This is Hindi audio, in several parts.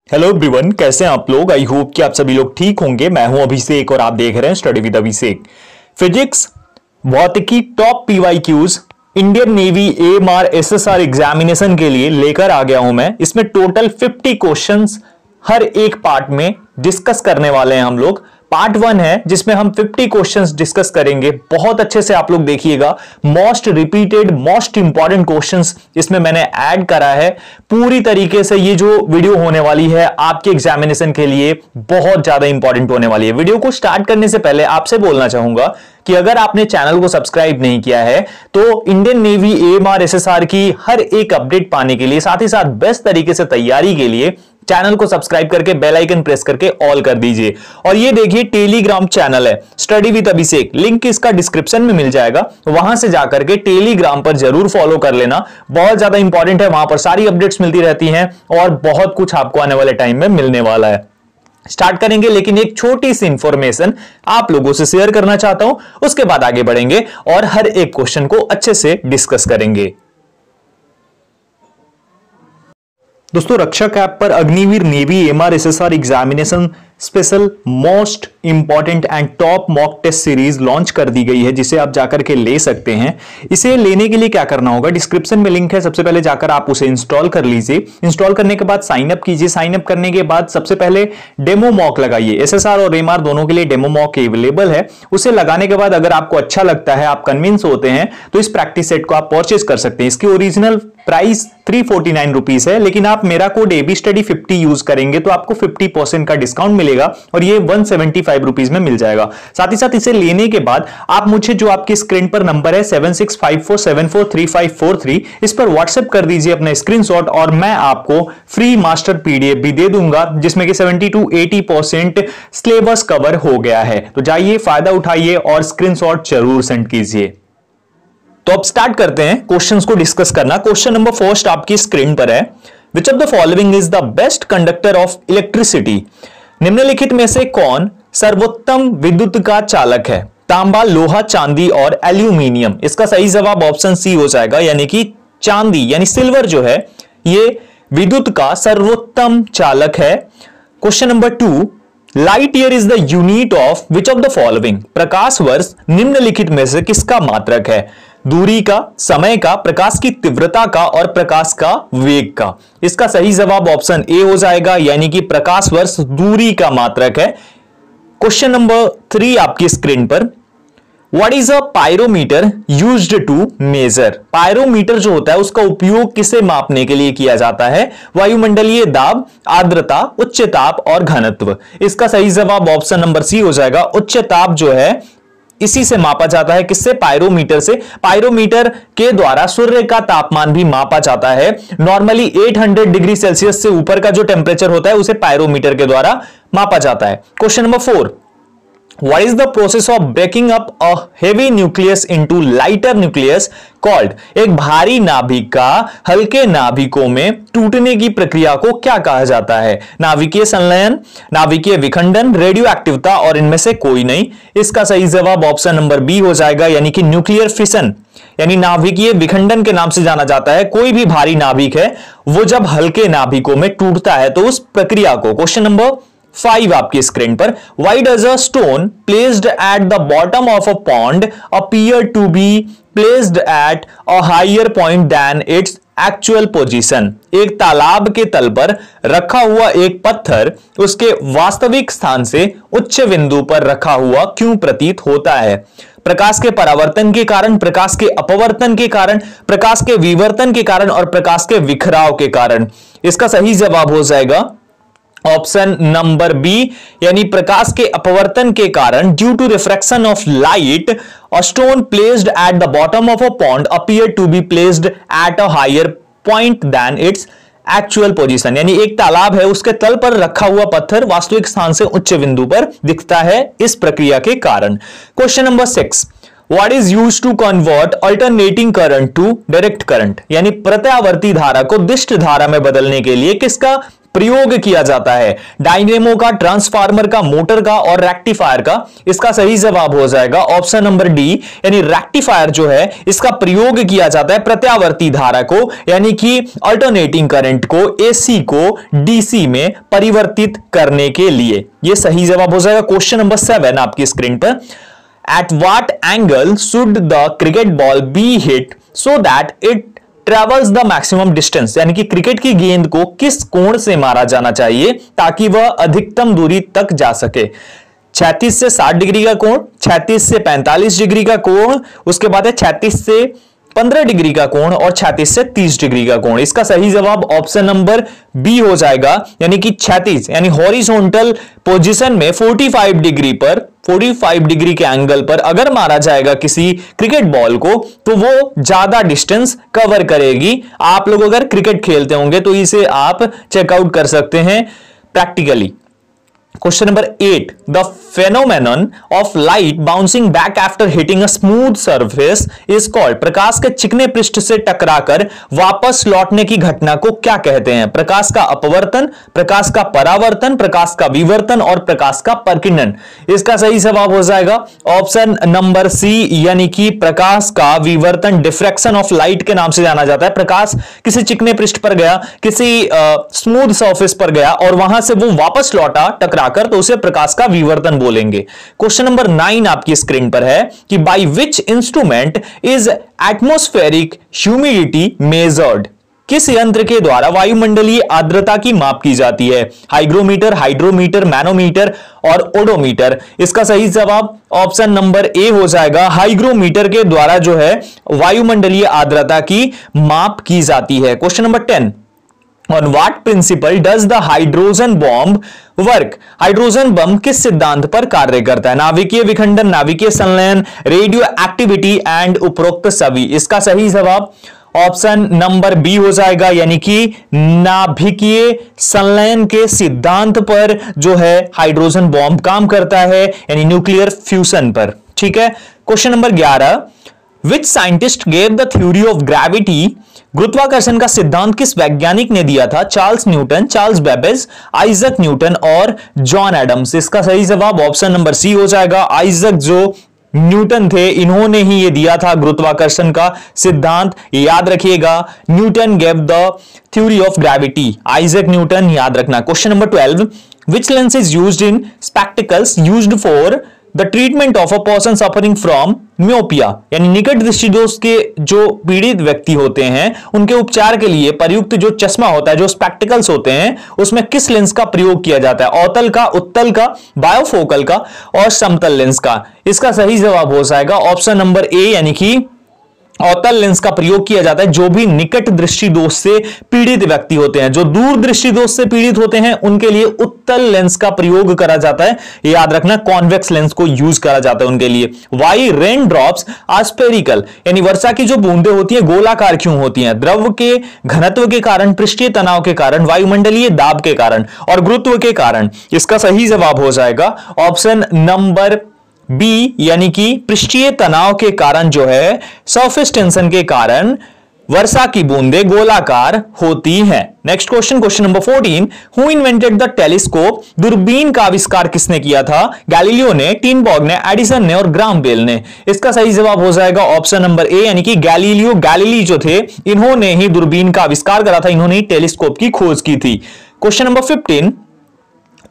हेलो एवरीवन, कैसे हैं आप लोग। आई होप कि आप सभी लोग ठीक होंगे। मैं हूं अभिषेक और आप देख रहे हैं स्टडी विद अभिषेक। फिजिक्स भौतिकी top PYQs Indian navy AMR SSR examination के लिए लेकर आ गया हूं मैं। इसमें टोटल 50 क्वेश्चंस हर एक पार्ट में डिस्कस करने वाले हैं हम लोग। पार्ट 1 है जिसमें हम 50 क्वेश्चंस डिस्कस करेंगे। बहुत अच्छे से आप लोग देखिएगा। Most repeated most important questions इसमें मैंने ऐड करा है। पूरी तरीके से ये जो वीडियो होने वाली है आपके एग्जामिनेशन के लिए बहुत ज्यादा इंपॉर्टेंट होने वाली है। वीडियो को स्टार्ट करने से पहले आपसे बोलना चाहूंगा कि अगर आपने चैनल को सब्सक्राइब नहीं किया है तो इंडियन नेवी एएमआर एसएसआर की हर एक अपडेट पाने के लिए, साथ ही साथ बेस्ट तरीके से तैयारी के लिए चैनल को सब्सक्राइब करके बेल आइकन प्रेस करके ऑल कर दीजिए। और ये देखिए टेलीग्राम चैनल है स्टडी विद अभिषेक, लिंक इसका डिस्क्रिप्शन में मिल जाएगा। वहां से जाकर के टेलीग्राम पर जरूर फॉलो कर लेना, बहुत ज्यादा इंपॉर्टेंट है। वहां पर सारी अपडेट्स मिलती रहती हैं और बहुत कुछ आपको आने वाले टाइम में मिलने वाला है। स्टार्ट करेंगे, लेकिन एक छोटी सी इंफॉर्मेशन आप लोगों से शेयर करना चाहता हूं, उसके बाद आगे बढ़ेंगे और हर एक क्वेश्चन को अच्छे से डिस्कस करेंगे। दोस्तों, रक्षक ऐप पर Agniveer navy AMR SSR examination special most important and top mock test series launch कर दी गई है, जिसे आप जाकर के ले सकते हैं। इसे लेने के लिए क्या करना होगा, डिस्क्रिप्शन में लिंक है, सबसे पहले जाकर आप उसे इंस्टॉल कर लीजिए। इंस्टॉल करने के बाद साइन अप कीजिए। साइन अप करने के बाद सबसे पहले डेमो मॉक लगाइए। एसएसआर और एएमआर दोनों के लिए डेमो मॉक अवेलेबल है। उसे लगाने के बाद अगर आपको अच्छा लगता है, आप कन्विंस होते हैं, तो इस प्रैक्टिस सेट को आप परचेज कर सकते हैं। इसकी ओरिजिनल प्राइस 349 रुपीज है, लेकिन आप मेरा कोड ABStudy50 यूज करेंगे तो आपको 50% का डिस्काउंट मिलेगा और ये 175 रुपीज में मिल जाएगा। साथ ही साथ इसे लेने के बाद आप मुझे जो आपकी स्क्रीन पर नंबर है 7654743543 इस पर व्हाट्सएप कर दीजिए अपना स्क्रीनशॉट और मैं आपको फ्री मास्टर PDF भी दे दूंगा, जिसमें कि 70 to 80% सिलेबस कवर हो गया है। तो जाइए, फायदा उठाइए और स्क्रीनशॉट जरूर सेंड कीजिए। तो अब स्टार्ट करते हैं क्वेश्चंस को डिस्कस करना। क्वेश्चन नंबर फर्स्ट आपकी स्क्रीन पर है। विच of the following is the best conductor of electricity? निम्नलिखित में से कौन सर्वोत्तम विद्युत का चालक है? तांबा, लोहा, चांदी और एल्यूमिनियम। इसका सही जवाब ऑप्शन सी हो जाएगा, यानी कि चांदी यानी सिल्वर जो है ये विद्युत का सर्वोत्तम चालक है। Question number 2, light year is the unit of which of the following? प्रकाश वर्ष निम्नलिखित में से किसका मात्रक है? दूरी का, समय का, प्रकाश की तीव्रता का और प्रकाश का वेग का। इसका सही जवाब ऑप्शन ए हो जाएगा, यानी कि प्रकाश वर्ष दूरी का मात्रक है। क्वेश्चन नंबर 3 आपकी स्क्रीन पर। What is a pyrometer used to measure? Pyrometer जो होता है उसका उपयोग किसे मापने के लिए किया जाता है? वायुमंडलीय दाब, आर्द्रता, उच्च ताप और घनत्व। इसका सही जवाब ऑप्शन नंबर सी हो जाएगा। उच्च ताप जो है इसी से मापा जाता है। किससे? पायरोमीटर से। पायरोमीटर के द्वारा सूर्य का तापमान भी मापा जाता है। नॉर्मली 800 डिग्री सेल्सियस से ऊपर का जो टेम्परेचर होता है उसे पायरोमीटर के द्वारा मापा जाता है। Question number 4, What is the process of breaking up a heavy nucleus into lighter nucleus called? एक भारी नाभिक का हल्के नाभिकों में टूटने की प्रक्रिया को क्या कहा जाता है? नाभिकीय संलयन, नाभिकीय विखंडन, रेडियो एक्टिवता और इनमें से कोई नहीं। इसका सही जवाब ऑप्शन नंबर बी हो जाएगा, यानी कि न्यूक्लियर फिशन, यानी नाभिकीय विखंडन के नाम से जाना जाता है। कोई भी भारी नाभिक है वो जब हल्के नाभिकों में टूटता है तो उस प्रक्रिया को। क्वेश्चन नंबर 5 आपकी स्क्रीन पर। Why does a stone placed at the bottom of a pond appear to be placed at a higher point than its actual position? एक तालाब के तल पर रखा हुआ एक पत्थर उसके वास्तविक स्थान से उच्च बिंदु पर रखा हुआ क्यों प्रतीत होता है? प्रकाश के परावर्तन के कारण, प्रकाश के अपवर्तन के कारण, प्रकाश के विवर्तन के कारण और प्रकाश के विखराव के कारण। इसका सही जवाब हो जाएगा ऑप्शन नंबर बी, यानी प्रकाश के अपवर्तन के कारण। Due to refraction of light a stone placed at the bottom of a pond appear to be placed at a higher point than its actual position. यानी एक तालाब है उसके तल पर रखा हुआ पत्थर वास्तविक स्थान से उच्च बिंदु पर दिखता है इस प्रक्रिया के कारण। Question number 6, What is used to convert alternating current to direct current? यानी प्रत्यावर्ती धारा को दिष्ट धारा में बदलने के लिए किसका प्रयोग किया जाता है? डायनेमो का, ट्रांसफार्मर का, मोटर का और रेक्टिफायर का। इसका सही जवाब हो जाएगा ऑप्शन नंबर डी, यानी रेक्टिफायर जो है इसका प्रयोग किया जाता है प्रत्यावर्ती धारा को, यानी कि अल्टरनेटिंग करंट को, एसी को डीसी में परिवर्तित करने के लिए। यह सही जवाब हो जाएगा। क्वेश्चन नंबर 7 आपकी स्क्रीन पर, at what angle should the cricket ball be hit so that it travels the maximum distance, यानी कि क्रिकेट की गेंद को किस कोण से मारा जाना चाहिए ताकि वह अधिकतम दूरी तक जा सके? 36 से 60 डिग्री का कोण, 36 से 45 डिग्री का कोण, उसके बाद है 36 से 15 डिग्री का कोण और 36 से 30 डिग्री का कोण। इसका सही जवाब ऑप्शन नंबर बी हो जाएगा, यानी कि 36, यानी हॉरिजॉन्टल पोजीशन में 45 डिग्री पर, 45 डिग्री के एंगल पर अगर मारा जाएगा किसी क्रिकेट बॉल को तो वो ज्यादा डिस्टेंस कवर करेगी। आप लोग अगर क्रिकेट खेलते होंगे तो इसे आप चेकआउट कर सकते हैं practically. Question number 8. The phenomenon of light bouncing back after hitting a smooth surface is called. प्रकाश के चिकने पृष्ठ से टकराकर वापस लौटने की घटना को क्या कहते हैं? प्रकाश का अपवर्तन, प्रकाश का परावर्तन, प्रकाश का विवर्तन और प्रकाश का परकिंडन। इसका सही जवाब हो जाएगा ऑप्शन नंबर सी, यानी कि प्रकाश का विवर्तन, डिफ्रैक्शन ऑफ लाइट के नाम से जाना जाता है। प्रकाश किसी चिकने पृष्ठ पर गया, किसी स्मूथ सरफेस पर गया और वहां से वो वापस लौटा टकरा तो उसे प्रकाश का विवर्तन बोलेंगे। क्वेश्चन नंबर 9 आपकी स्क्रीन पर है कि by which instrument is atmospheric humidity measured? किस यंत्र के द्वारा वायुमंडलीय आर्द्रता की माप की जाती है? हाइग्रोमीटर, हाइड्रोमीटर, मैनोमीटर और ओडोमीटर। इसका सही जवाब ऑप्शन नंबर ए हो जाएगा। हाइग्रोमीटर के द्वारा जो है वायुमंडलीय आर्द्रता की माप की जाती है। Question number 10, On what principle does the hydrogen bomb work? Hydrogen bomb किस सिद्धांत पर कार्य करता है? नाभिकीय विखंडन, नाभिकीय संलयन, रेडियो एक्टिविटी एंड उपरोक्त सभी। इसका सही जवाब ऑप्शन नंबर बी हो जाएगा, यानी कि नाभिकीय संलयन के सिद्धांत पर जो है हाइड्रोजन बॉम्ब काम करता है, यानी न्यूक्लियर फ्यूजन पर। ठीक है। Question number 11, which scientist gave the theory of gravity? गुरुत्वाकर्षण का सिद्धांत किस वैज्ञानिक ने दिया था? Charles Newton, Charles Babbage, Isaac Newton और जॉन एडम्स। इसका सही जवाब ऑप्शन नंबर सी हो जाएगा। आइजक जो न्यूटन थे इन्होंने ही ये दिया था गुरुत्वाकर्षण का सिद्धांत, याद रखिएगा। Newton gave the theory of gravity, Isaac Newton, याद रखना। Question number 12, which lens is used in spectacles used for the treatment of a person suffering from myopia? यानी निकट दृष्टि दोष के जो पीड़ित व्यक्ति होते हैं उनके उपचार के लिए प्रयुक्त जो चश्मा होता है, जो स्पेक्टिकल्स होते हैं, उसमें किस लेंस का प्रयोग किया जाता है? अवतल का, उत्तल का, बायोफोकल का और समतल लेंस का। इसका सही जवाब हो जाएगा ऑप्शन नंबर ए, यानी कि अवतल लेंस का प्रयोग किया जाता है जो भी निकट दृष्टि दोष से पीड़ित व्यक्ति होते हैं। जो दूर दृष्टि दोष से पीड़ित होते हैं उनके लिए उत्तल लेंस का प्रयोग करा जाता है, याद रखना। कॉन्वेक्स लेंस को यूज करा जाता है उनके लिए। Why rain drops are spherical? यानी वर्षा की जो बूंदें होती हैं गोलाकार क्यों होती हैं? द्रव के घनत्व के कारण, पृष्ठीय तनाव के कारण, वायुमंडलीय दाब के कारण और गुरुत्व के कारण। इसका सही जवाब हो जाएगा ऑप्शन नंबर बी, यानी कि पृष्ठीय तनाव के कारण जो है, सरफेस टेंशन के कारण वर्षा की बूंदें गोलाकार होती हैं। Next question, question number 14, who invented the telescope? दूरबीन का आविष्कार किसने किया था? गैलीलियो ने, टिनबर्ग ने, एडिसन ने और ग्राहम बेल ने। इसका सही जवाब हो जाएगा ऑप्शन नंबर ए, यानी कि गैलीलियो गैलीली जो थे इन्होंने ही दूरबीन का आविष्कार करा था, इन्होंने ही टेलीस्कोप की खोज की थी। Question number 15,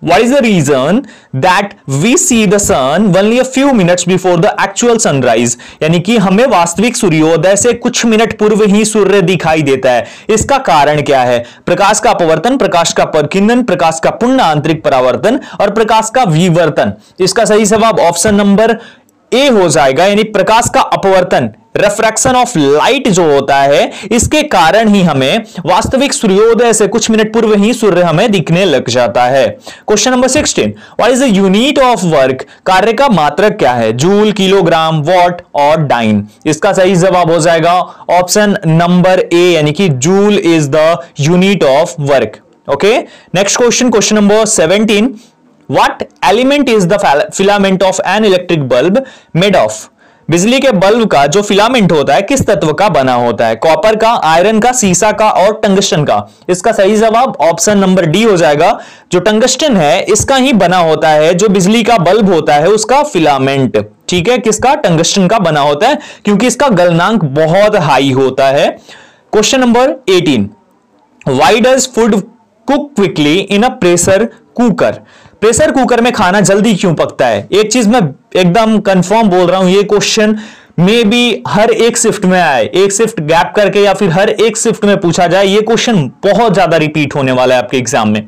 what is the reason that we see the sun only a few minutes before the actual sunrise? यानी कि हमें वास्तविक सूर्योदय से कुछ मिनट पूर्व ही सूर्य दिखाई देता है। इसका कारण क्या है? प्रकाश का अपवर्तन, प्रकाश का परकिंदन, प्रकाश का पूर्ण आंतरिक परावर्तन और प्रकाश का विवर्तन। इसका सही जवाब ऑप्शन नंबर ए हो जाएगा, यानी प्रकाश का अपवर्तन, रिफ्रैक्शन ऑफ लाइट जो होता है, इसके कारण ही हमें वास्तविक सूर्योदय से कुछ मिनट पूर्व ही सूर्य हमें दिखने लग जाता है। Question number 16, what is the unit of work? कार्य का मात्रक क्या है? जूल, किलोग्राम, वॉट और डाइन। इसका सही जवाब हो जाएगा ऑप्शन नंबर ए, यानी कि joule is the unit of work. Okay, next question, question number 17, what element is the filament of an electric bulb made of? बिजली के बल्ब का जो फिलामेंट होता है किस तत्व का बना होता है? कॉपर का, आयरन का, सीसा का और टंगस्टन का। इसका सही जवाब ऑप्शन नंबर डी हो जाएगा। जो टंगस्टन है इसका ही बना होता है जो बिजली का बल्ब होता है उसका फिलामेंट। ठीक है, किसका? टंगस्टन का बना होता है, क्योंकि इसका गलनांक बहुत हाई होता है। Question number 18, why does food cook quickly in a pressure cooker? Pressure cooker में खाना जल्दी क्यों पकता है? एक चीज मैं एकदम कंफर्म बोल रहा हूं, ये क्वेश्चन में भी हर एक शिफ्ट में आए, एक शिफ्ट गैप करके या फिर हर एक शिफ्ट में पूछा जाए, ये क्वेश्चन बहुत ज्यादा रिपीट होने वाला है आपके एग्जाम में।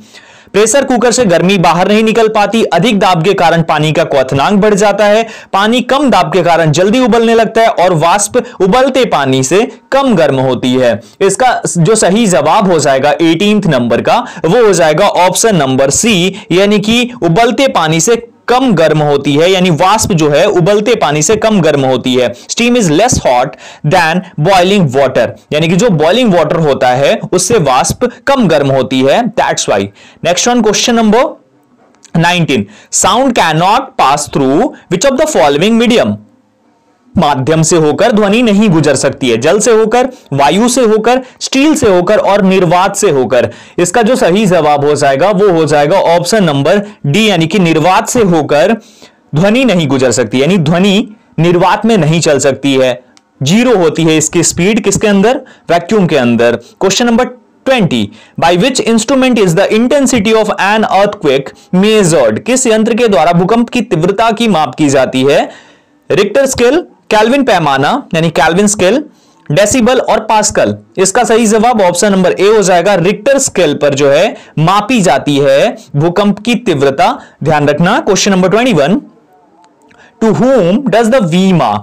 प्रेशर कुकर से गर्मी बाहर नहीं निकल पाती, अधिक दाब के कारण पानी का क्वथनांक बढ़ जाता है, पानी कम दाब के कारण जल्दी उबलने लगता है और वाष्प उबलते पानी से कम गर्म होती है। इसका जो सही जवाब हो जाएगा 18 नंबर का, वो हो जाएगा ऑप्शन नंबर सी, यानी कि उबलते पानी से कम गर्म होती है, यानी वाष्प जो है उबलते पानी से कम गर्म होती है। Steam is less hot than boiling water, यानी कि जो बॉइलिंग वाटर होता है उससे वाष्प कम गर्म होती है, that's why. Next one, question number 19, sound can not pass through which of the following medium? माध्यम से होकर ध्वनि नहीं गुजर सकती है। जल से होकर, वायु से होकर, स्टील से होकर और निर्वात से होकर। इसका जो सही जवाब हो जाएगा वो हो जाएगा ऑप्शन नंबर डी, यानी कि निर्वात से होकर ध्वनि नहीं गुजर सकती, यानी ध्वनि निर्वात में नहीं चल सकती है। 0 होती है इसकी स्पीड, किसके अंदर? वैक्यूम के अंदर। Question number 20, by which instrument is the intensity of an earthquake measured? किस यंत्र के द्वारा भूकंप की तीव्रता की माप की जाती है? रिक्टर स्केल, केल्विन पैमाना यानी केल्विन स्केल, डेसिबल और पास्कल। इसका सही जवाब ऑप्शन नंबर ए हो जाएगा। रिक्टर स्केल पर जो है मापी जाती है भूकंप की तीव्रता, ध्यान रखना। Question number 21, to whom does the वीमा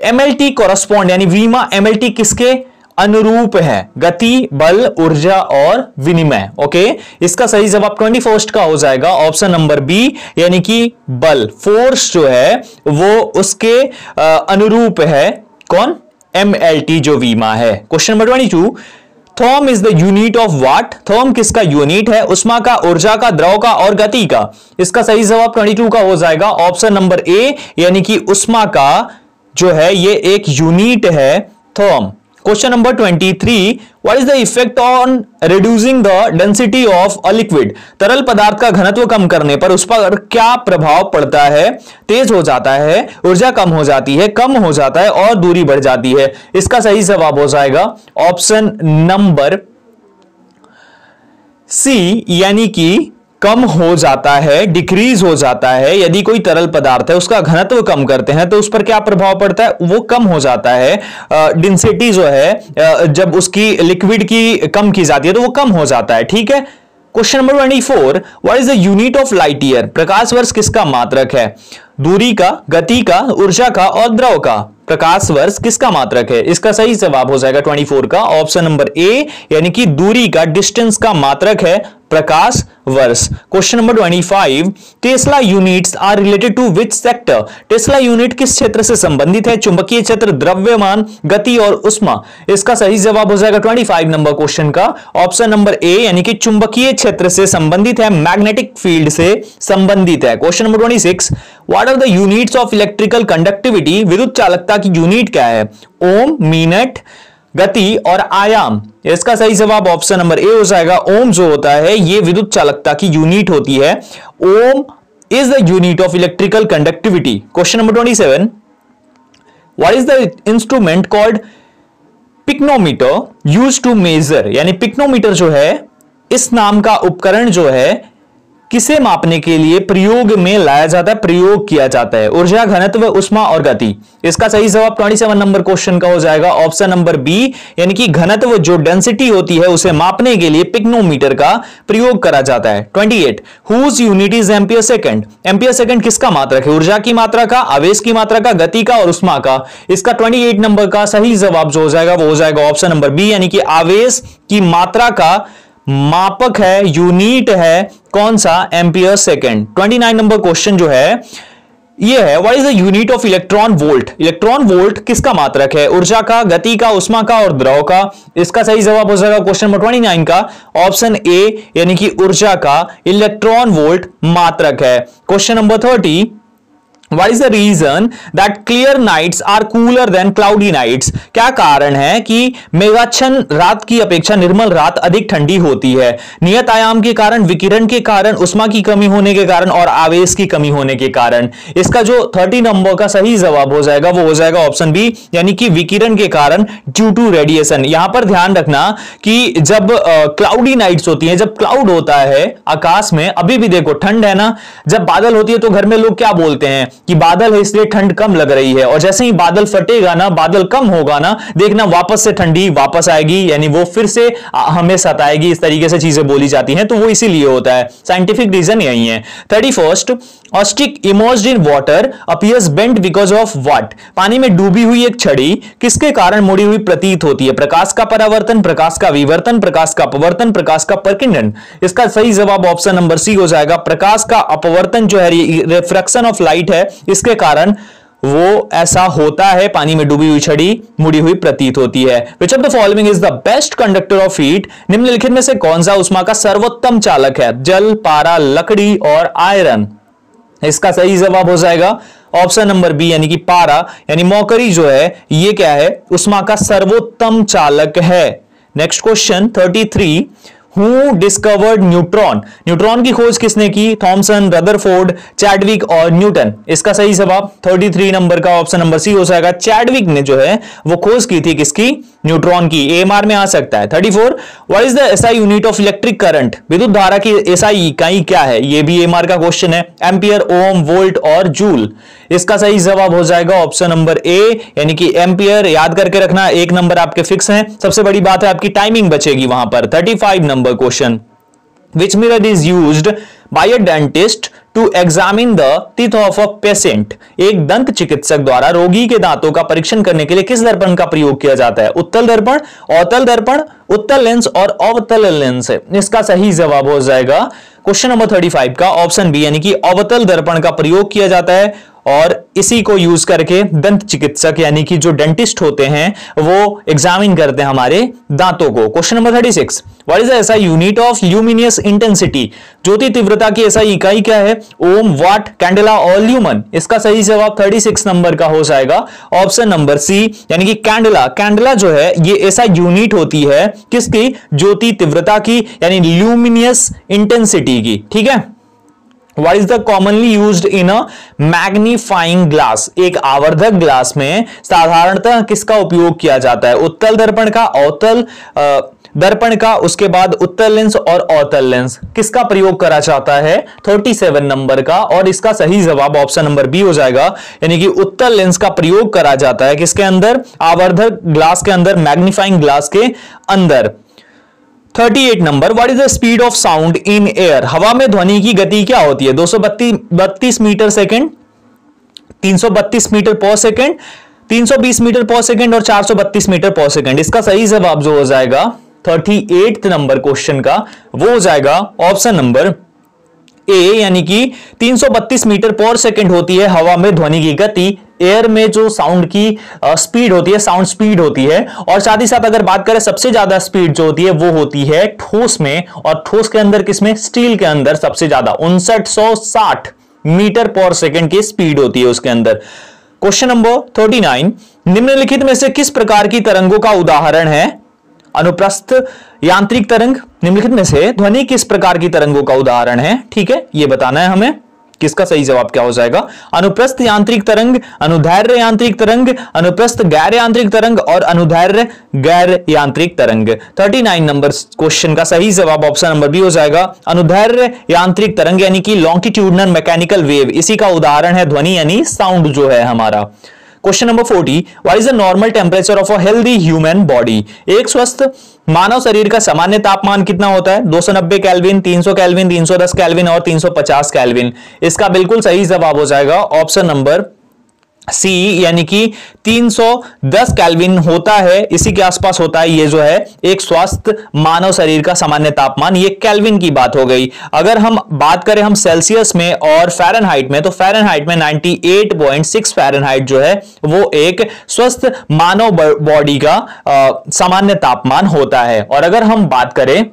MLT correspond, यानी वीमा MLT किसके अनुरूप है? गति, बल, ऊर्जा और विनिमय। ओके, इसका सही जवाब 21 का हो जाएगा ऑप्शन नंबर बी, यानी कि बल, फोर्स जो है वो उसके अनुरूप है। कौन? MLT जो वीमा है। Question number 22, therm is the unit of what? Therm किसका यूनिट है? उष्मा का, ऊर्जा का, द्रव का और गति का। इसका सही जवाब 22 का हो जाएगा ऑप्शन नंबर ए, यानी कि उष्मा का जो है ये एक यूनिट है, therm. Question number 23, what is the effect on reducing the density of a liquid? तरल पदार्थ का घनत्व कम करने पर उस पर क्या प्रभाव पड़ता है? तेज हो जाता है, ऊर्जा कम हो जाती है, कम हो जाता है और दूरी बढ़ जाती है। इसका सही जवाब हो जाएगा ऑप्शन नंबर सी, यानी कि कम हो जाता है, डिक्रीज हो जाता है। यदि कोई तरल पदार्थ है उसका घनत्व कम करते हैं तो उस पर क्या प्रभाव पड़ता है? वो कम हो जाता है। डेंसिटी जो है जब उसकी लिक्विड की कम की जाती है तो वो कम हो जाता है। ठीक है। Question number 24, what is the unit of light year? प्रकाश वर्ष किसका मात्रक है? दूरी का, गति का, ऊर्जा का और द्रव का। प्रकाश वर्ष किसका मात्रक है? इसका सही जवाब हो जाएगा 24 का ऑप्शन नंबर ए, यानी कि दूरी का, डिस्टेंस का मात्रक है प्रकाश वर्ष। Question number 25, tesla units are related to which sector? Tesla unit किस क्षेत्र से संबंधित है? चुंबकीय क्षेत्र, द्रव्यमान, गति और उष्मा। इसका सही जवाब हो जाएगा 25 नंबर क्वेश्चन का ऑप्शन नंबर ए, यानी कि चुंबकीय क्षेत्र से संबंधित है, मैग्नेटिक फील्ड से संबंधित है। Question number 26, what are the units of electrical conductivity? विद्युत चालकता की यूनिट क्या है? ओम, मिनट, गति और आयाम। इसका सही जवाब ऑप्शन नंबर ए हो जाएगा। ओम जो होता है ये विद्युत चालकता की यूनिट होती है। Ohm is the unit of electrical conductivity. Question number 27, what is the instrument called pycnometer used to measure? यानी पिक्नोमीटर जो है, इस नाम का उपकरण जो है किसे मापने के लिए प्रयोग में लाया जाता है, प्रयोग किया जाता है? ऊर्जा, घनत्व, उष्मा और गति। इसका सही जवाब 27 नंबर क्वेश्चन का हो जाएगा ऑप्शन नंबर बी, यानी कि घनत्व जो डेंसिटी होती है उसे मापने के लिए पिक्नोमीटर का प्रयोग करा जाता है। 28, whose unit is ampere second? Ampere second किसका मात्रक है? ऊर्जा की मात्रा का, आवेश की मात्रा का, गति का और उष्मा का। इसका 28 नंबर का सही जवाब जो हो जाएगा वो हो जाएगा ऑप्शन नंबर बी, यानी कि आवेश की मात्रा का मापक है, यूनिट है कौन सा? Ampere second. 29 नंबर क्वेश्चन जो है ये है, what is the unit of electron volt? Electron volt किसका मात्रक है? ऊर्जा का, गति का, उष्मा का और द्रव का। इसका सही जवाब हो जाएगा क्वेश्चन नंबर 29 का ऑप्शन ए, यानी कि ऊर्जा का इलेक्ट्रॉन वोल्ट मात्रक है। Question number 30, What is the reason that clear nights are cooler than cloudy nights? क्या कारण है कि मेघाच्छन्न रात की अपेक्षा निर्मल रात अधिक ठंडी होती है? नियत आयाम के कारण, विकिरण के कारण, उष्मा की कमी होने के कारण और आवेश की कमी होने के कारण। इसका जो 30 नंबर का सही जवाब हो जाएगा वो हो जाएगा ऑप्शन बी, यानी कि विकिरण के कारण, ड्यू टू रेडिएशन। यहां पर ध्यान रखना कि जब क्लाउडी नाइट्स होती हैं, जब क्लाउड होता है आकाश में, अभी भी देखो ठंड है ना, जब बादल होती है तो घर में लोग क्या बोलते हैं कि बादल है इसलिए ठंड कम लग रही है, और जैसे ही बादल फटेगा ना, बादल कम होगा ना, देखना वापस से ठंडी वापस आएगी, यानी वो फिर से हमें सताएगी। इस तरीके से चीजें बोली जाती हैं, तो वो इसीलिए होता है। साइंटिफिक रीजन यही है। 31st, a stick immersed in water appears bent because of what? पानी में डूबी हुई एक छड़ी किसके कारण मुड़ी हुई प्रतीत होती है? प्रकाश का परावर्तन, प्रकाश का विवर्तन, प्रकाश का अपवर्तन, प्रकाश का प्रकीर्णन। इसका सही जवाब ऑप्शन नंबर सी हो जाएगा। प्रकाश का अपवर्तन जो है, रिफ्रैक्शन ऑफ लाइट है, इसके कारण वो ऐसा होता है, पानी में डूबी हुई छड़ी मुड़ी हुई प्रतीत होती है। Which of the following is the best conductor of heat? निम्नलिखित में से कौन सा उष्मा का सर्वोत्तम चालक है? जल, पारा, लकड़ी और आयरन। इसका सही जवाब हो जाएगा ऑप्शन नंबर बी, यानी कि पारा, यानी मौकरी जो है ये क्या है? उष्मा का सर्वोत्तम चालक है। Next question 33, who discovered neutron? Neutron की खोज किसने की? थॉमसन, रदरफोर्ड, चैडविक और न्यूटन। इसका सही जवाब 33 नंबर का ऑप्शन नंबर सी हो जाएगा। चैडविक ने जो है वो खोज की थी किसकी? न्यूट्रॉन की। एएमआर में आ सकता है। 34, what is the SI unit of electric current? विद्युत धारा की एसआई इकाई क्या है? ये भी एएमआर का क्वेश्चन है। एम्पियर, ओम, वोल्ट और जूल। इसका सही जवाब हो जाएगा ऑप्शन नंबर ए, यानी कि एम्पियर। याद करके रखना, एक नंबर आपके फिक्स हैं। सबसे बड़ी बात है आपकी टाइमिंग बचेगी वहां पर। 35 number question, which mirror is used by a dentist to examine the teeth of a patient? एक दंत चिकित्सक द्वारा रोगी के दांतों का परीक्षण करने के लिए किस दर्पण का प्रयोग किया जाता है? उत्तल दर्पण, अवतल दर्पण, उत्तल लेंस और अवतल लेंस है। इसका सही जवाब हो जाएगा क्वेश्चन नंबर 35 का ऑप्शन बी, यानी कि अवतल दर्पण का प्रयोग किया जाता है, और इसी को यूज करके दंत चिकित्सक यानी कि जो डेंटिस्ट होते हैं वो एग्जामिन करते हैं हमारे दांतों को। Question number 36, what is the SI unit of luminous intensity? ज्योति तीव्रता की एसआई इकाई क्या है? ओम, वाट, कैंडेला और ल्यूमन। इसका सही जवाब 36 नंबर का हो जाएगा ऑप्शन नंबर सी, यानी कि कैंडेला। कैंडेला जो है ये ऐसा यूनिट होती है किसकी? ज्योति तीव्रता की, यानी ल्यूमिनियस इंटेंसिटी की। ठीक है। What is the commonly used in a magnifying glass? एक आवर्धक ग्लास में साधारणतः किसका उपयोग किया जाता है? उत्तल दर्पण का, अवतल दर्पण का, उसके बाद उत्तल लेंस और अवतल लेंस। किसका प्रयोग करा जाता है? 37 नंबर का, और इसका सही जवाब ऑप्शन नंबर बी हो जाएगा, यानी कि उत्तल लेंस का प्रयोग करा जाता है किसके अंदर? आवर्धक ग्लास के अंदर, मैग्नीफाइंग ग्लास के अंदर। 38 number, what is the speed of sound in air? हवा में ध्वनि की गति क्या होती है? 232 मीटर सेकेंड, 332 मीटर पर सेकेंड, 320 मीटर पर सेकेंड और 432 मीटर पर सेकेंड। इसका सही जवाब जो हो जाएगा 38 नंबर क्वेश्चन का वो हो जाएगा ऑप्शन नंबर ए, यानी कि 332 मीटर पर सेकेंड होती है हवा में ध्वनि की गति। एयर में जो साउंड की स्पीड होती है, साउंड स्पीड होती है। और साथ ही साथ अगर बात करें सबसे ज्यादा स्पीड जो होती है वो होती है ठोस में, और ठोस के अंदर किसमें? स्टील के अंदर सबसे ज्यादा 5960 मीटर पर सेकेंड की स्पीड होती है उसके अंदर। क्वेश्चन नंबर 39, निम्नलिखित में से किस प्रकार की तरंगों का उदाहरण है? अनुप्रस्थ यांत्रिक तरंग। निम्नलिखित में से ध्वनि किस प्रकार की तरंगों का उदाहरण है? ठीक है, यह बताना है हमें। किसका सही जवाब क्या हो जाएगा? अनुप्रस्थ यांत्रिक तरंग, अनुदैर्घ्य यांत्रिक तरंग, अनुप्रस्थ गैर यांत्रिक तरंग और अनुदैर्घ्य गैर यांत्रिक तरंग। 39 नंबर क्वेश्चन का सही जवाब ऑप्शन नंबर बी हो जाएगा, अनुदैर्घ्य यांत्रिक तरंग, यानी कि लॉन्गिट्यूडनल मैकेनिकल वेव। इसी का उदाहरण है ध्वनि, यानी साउंड जो है हमारा। Question number 40, what is the normal temperature of a healthy human body? एक स्वस्थ मानव शरीर का सामान्य तापमान कितना होता है? 290 केल्विन, 300 केल्विन, 310 केल्विन और 350 केल्विन। इसका बिल्कुल सही जवाब हो जाएगा ऑप्शन नंबर सी, यानी कि 310 केल्विन होता है, इसी के आसपास होता है ये जो है एक स्वस्थ मानव शरीर का सामान्य तापमान। ये केल्विन की बात हो गई। अगर हम बात करें हम सेल्सियस में और फ़ारेनहाइट में, तो फ़ारेनहाइट में 98.6 फ़ारेनहाइट जो है वो एक स्वस्थ मानव बॉडी का सामान्य तापमान होता है। और अगर हम बात करें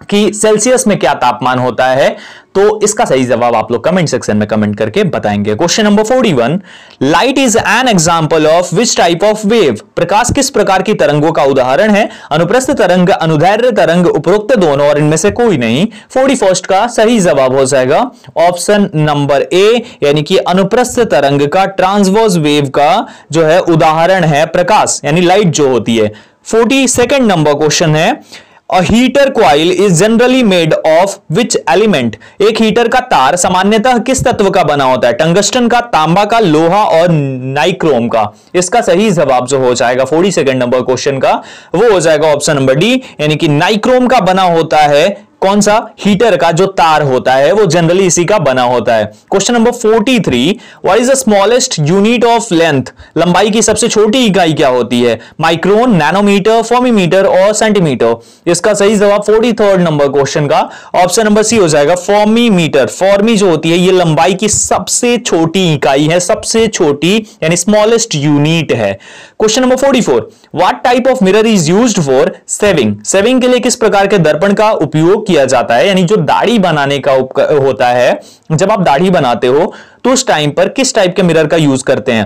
कि सेल्सियस में क्या तापमान होता है? तो इसका सही जवाब आप लोग कमेंट सेक्शन में कमेंट करके बताएंगे। Question number 41, light is an example of which type of wave? प्रकाश किस प्रकार की तरंगों का उदाहरण है? अनुप्रस्थ तरंग, अनुदैर्ध्य तरंग, उपरोक्त दोनों और इनमें से कोई नहीं। 41 का सही जवाब हो जाएगा ऑप्शन नंबर ए, यानी कि अनुप्रस्थ तरंग का, ट्रांसवर्स वेव का जो है उदाहरण है प्रकाश, यानी लाइट जो होती है। 42 नंबर क्वेश्चन है, A heater coil is generally made of which element? एक हीटर का तार सामान्यतः किस तत्व का बना होता है? टंगस्टन का, तांबा का, लोहा और नाइक्रोम का। इसका सही जवाब जो हो जाएगा 42 नंबर क्वेश्चन का वो हो जाएगा ऑप्शन नंबर डी, यानी कि नाइक्रोम का बना होता है। कौन सा? हीटर का जो तार होता है वो जनरली इसी का बना होता है। Question number 43, what is the smallest unit of length? लंबाई की सबसे छोटी इकाई क्या होती है? माइक्रोन, नैनोमीटर, फॉर्मीमीटर और सेंटीमीटर। इसका सही जवाब 43 नंबर क्वेश्चन का ऑप्शन नंबर सी हो जाएगा, फॉर्मीमीटर। फॉर्मी जो होती है ये लंबाई की सबसे छोटी इकाई है, सबसे छोटी यानी स्मॉलेस्ट यूनिट है। Question number 44, what type of mirror is used for saving? Saving के लिए किस प्रकार के दर्पण का उपयोग किया जाता है? यानी जो दाढ़ी बनाने का होता है, जब आप दाढ़ी बनाते हो तो उस टाइम पर किस टाइप के मिरर का यूज करते हैं?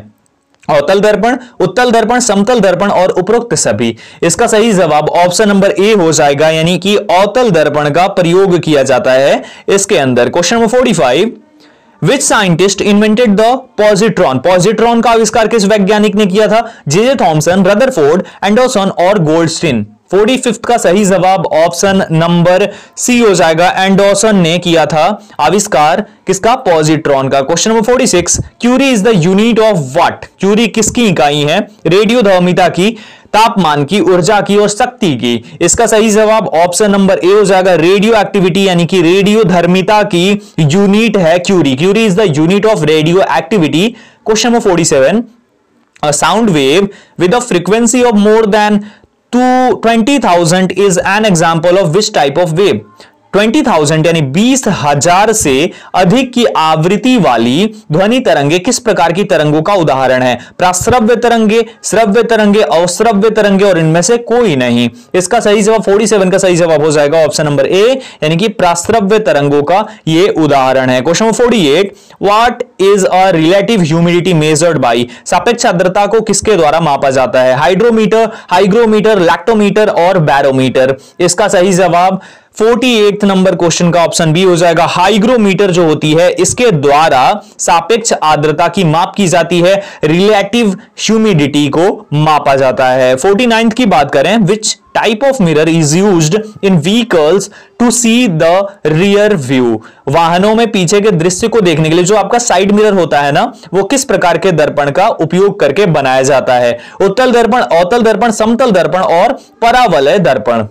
अवतल दर्पण, उत्तल दर्पण, समतल दर्पण और उपरोक्त सभी। इसका सही जवाब ऑप्शन नंबर ए हो जाएगा, यानी कि अवतल दर्पण का प्रयोग किया जाता है इसके अंदर। Question number 45, which scientist invented the positron? Positron का आविष्कार किस वैज्ञानिक ने किया था? जे थॉमसन, रदरफोर्ड, एंडरसन और गोल्डस्टीन। 45 का सही जवाब ऑप्शन नंबर सी हो जाएगा, एंडरसन ने किया था आविष्कार किसका? पॉजिट्रॉन का। Question number 46, curie is the unit of what? Curie किसकी इकाई है? रेडियोधर्मिता की, तापमान की, ऊर्जा की और शक्ति की। इसका सही जवाब ऑप्शन नंबर ए हो जाएगा, रेडियो एक्टिविटी यानी कि रेडियोधर्मिता की यूनिट है curie. Curie is the unit of radioactivity. Question number 47, a sound wave with a frequency of more than 20,000 is an example of which type of wave? 20,000 यानी 20,000 से अधिक की आवृत्ति वाली ध्वनि तरंगे किस प्रकार की तरंगों का उदाहरण है? प्राश्रव्य तरंगे, श्रव्य तरंगे, अश्रव्य तरंगे और इनमें से कोई नहीं। इसका सही जवाब 47 का सही जवाब हो जाएगा ऑप्शन नंबर ए, यानी कि प्राश्रव्य तरंगों का ये उदाहरण है। Question number 48, what is a relative humidity measured by? सापेक्ष आर्द्रता को किसके द्वारा मापा जाता है? हाइड्रोमीटर, हाइग्रोमीटर, लैक्टोमीटर और बैरोमीटर। इसका सही जवाब 48 नंबर क्वेश्चन का ऑप्शन बी हो जाएगा, हाइग्रोमीटर जो होती है इसके द्वारा सापेक्ष आर्द्रता की माप की जाती है, रिलेटिव ह्यूमिडिटी को मापा जाता है। 49 की बात करें, which type of mirror is used in vehicles to see the rear view? वाहनों में पीछे के दृश्य को देखने के लिए जो आपका साइड मिरर होता है ना, वो किस प्रकार के दर्पण का उपयोग करके बनाया जाता है? उत्तल दर्पण, अवतल दर्पण, समतल दर्पण और परावलय दर्पण।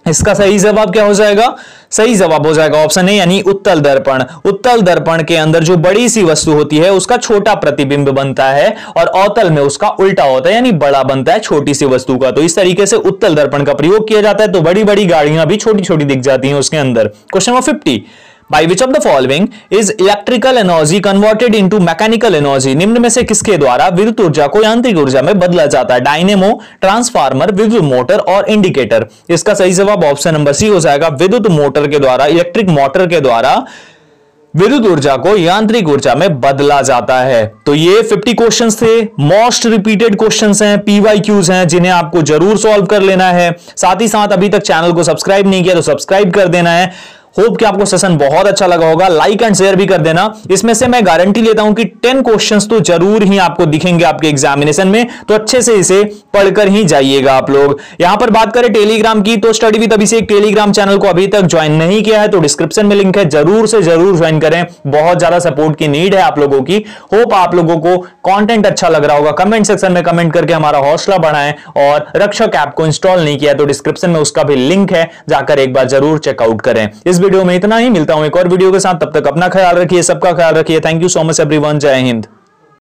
इसका सही जवाब क्या हो जाएगा? सही जवाब हो जाएगा ऑप्शन ए, यानी उत्तल दर्पण। उत्तल दर्पण के अंदर जो बड़ी सी वस्तु होती है उसका छोटा प्रतिबिंब बनता है और अवतल में उसका उल्टा होता है, यानी बड़ा बनता है छोटी सी वस्तु का। तो इस तरीके से उत्तल दर्पण का प्रयोग किया जाता है, तो बड़ी बड़ी गाड़ियां भी छोटी छोटी दिख जाती हैं उसके अंदर। Question number 50, By which of the following is electrical energy converted into mechanical energy? निम्न में से किसके द्वारा विद्युत ऊर्जा को यांत्रिक ऊर्जा में बदला जाता है? डायनेमो, ट्रांसफार्मर, विद्युत मोटर और इंडिकेटर। इसका सही जवाब ऑप्शन नंबर सी हो जाएगा, विद्युत मोटर के द्वारा, इलेक्ट्रिक मोटर के द्वारा विद्युत ऊर्जा को यांत्रिक ऊर्जा में बदला जाता है। तो ये 50 क्वेश्चंस थे, मोस्ट रिपीटेड क्वेश्चंस हैं, पीवाईक्यूज हैं, जिन्हें आपको जरूर सॉल्व कर लेना है। साथ ही साथ अभी तक चैनल को सब्सक्राइब नहीं किया तो सब्सक्राइब कर देना है। होप कि आपको सेशन बहुत अच्छा लगा होगा, लाइक एंड शेयर भी कर देना। इसमें से मैं गारंटी लेता हूं कि 10 क्वेश्चंस तो जरूर ही आपको दिखेंगे आपके एग्जामिनेशन में, तो अच्छे से इसे पढ़कर ही जाइएगा आप लोग। यहां पर बात करें टेलीग्राम की, तो study with Abhishek Telegram channel को अभी तक ज्वाइन नहीं किया है तो डिस्क्रिप्शन में लिंक है, जरूर से जरूर ज्वाइन करें। बहुत ज्यादा सपोर्ट की नीड है आप लोगों की। होप आप लोगों को कंटेंट अच्छा लग रहा होगा। कमेंट सेक्शन में कमेंट करके हमारा हौसला बढ़ाएं, और रक्षक ऐप को इंस्टॉल नहीं किया तो डिस्क्रिप्शन में उसका भी लिंक है, जाकर एक बार जरूर चेकआउट करें। इस वीडियो में इतना ही, मिलता हूं एक और वीडियो के साथ, तब तक अपना ख्याल रखिए, सबका ख्याल रखिए। Thank you so much everyone, जय हिंद।